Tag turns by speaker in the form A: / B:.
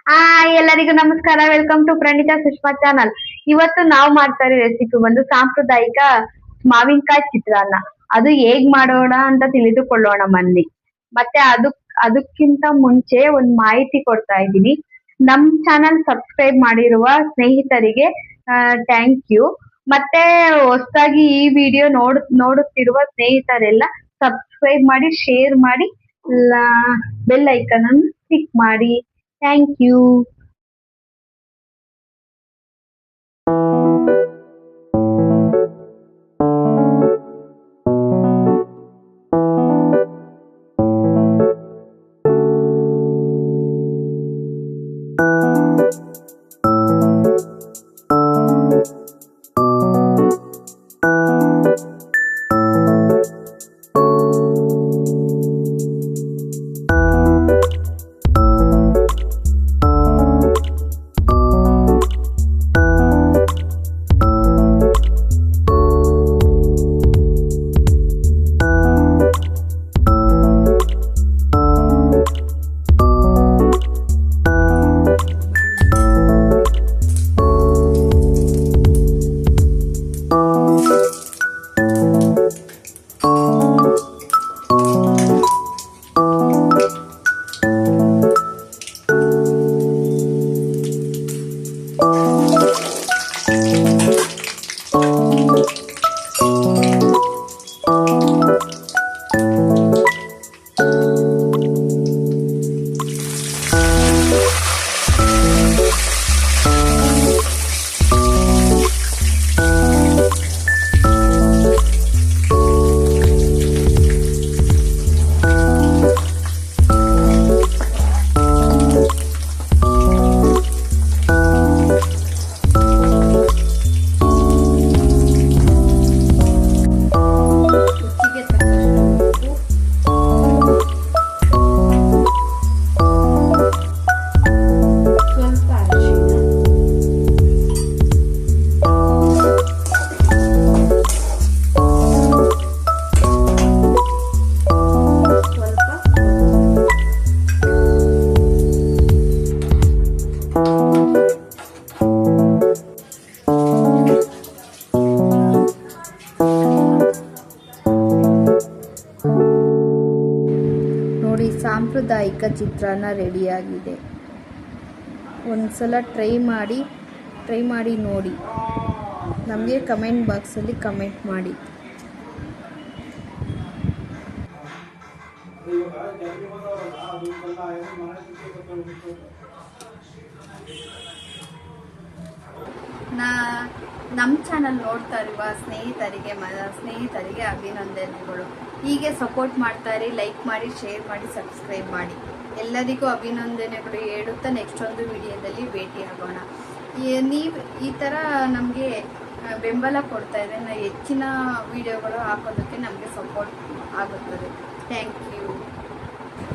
A: ಎಲ್ಲರಿಗೂ ನಮಸ್ಕಾರ. Welcome to Praneetha Sushma channel. ಇವತ್ತು ನಾವು ಮಾಡ್ತಾ ಇರೋ ರೆಸಿಪಿ ಬಂದು ಸಾಂಪ್ರದಾಯಿಕ ಮಾವಿನಕಾಯಿ ಚಿತ್ರಾನ್ನ. ಅದು ಹೇಗ್ ಮಾಡೋಣ ಅಂತ ತಿಳಿದುಕೊಳ್ಳೋಣ ಬನ್ನಿ. ಮತ್ತೆ ಅದಕ್ಕಿಂತ ಮುಂಚೆ ಒಂದು ಮಾಹಿತಿ ಕೊಡ್ತಾ ಇದ್ದೀನಿ. ನಮ್ ಚಾನಲ್ ಸಬ್ಸ್ಕ್ರೈಬ್ ಮಾಡಿರುವ ಸ್ನೇಹಿತರಿಗೆ ಥ್ಯಾಂಕ್ ಯು. ಮತ್ತೆ ಹೊಸದಾಗಿ ಈ ವಿಡಿಯೋ ನೋಡುತ್ತಿರುವ ಸ್ನೇಹಿತರೆಲ್ಲ ಸಬ್ಸ್ಕ್ರೈಬ್ ಮಾಡಿ, ಶೇರ್ ಮಾಡಿ, ಬೆಲ್ ಐಕನ್ ಅನ್ನು ಕ್ಲಿಕ್ ಮಾಡಿ. Thank you. ನೋಡಿ, ಸಾಂಪ್ರದಾಯಿಕ ಚಿತ್ರಾನ್ನ ರೆಡಿಯಾಗಿದೆ. ಒಂದ್ಸಲ ಟ್ರೈ ಮಾಡಿ ನೋಡಿ. ನಮಗೆ ಕಮೆಂಟ್ ಬಾಕ್ಸಲ್ಲಿ ಕಮೆಂಟ್ ಮಾಡಿ. ನಮ್ಮ ಚಾನಲ್ ನೋಡ್ತಾ ಇರುವ ಸ್ನೇಹಿತರಿಗೆ ಅಭಿನಂದನೆಗಳು. ಹೀಗೆ ಸಪೋರ್ಟ್ ಮಾಡ್ತಾರೆ. ಲೈಕ್ ಮಾಡಿ, ಶೇರ್ ಮಾಡಿ, ಸಬ್ಸ್ಕ್ರೈಬ್ ಮಾಡಿ. ಎಲ್ಲರಿಗೂ ಅಭಿನಂದನೆಗಳು ಹೇಳುತ್ತಾ ನೆಕ್ಸ್ಟ್ ಒಂದು ವಿಡಿಯೋದಲ್ಲಿ ಭೇಟಿಯಾಗೋಣ. ನೀವು ಈ ಥರ ನಮಗೆ ಬೆಂಬಲ ಕೊಡ್ತಾ ಇದ್ದರೆ ಹೆಚ್ಚಿನ ವಿಡಿಯೋಗಳು ಹಾಕೋದಕ್ಕೆ ನಮಗೆ ಸಪೋರ್ಟ್ ಆಗುತ್ತದೆ. Thank you.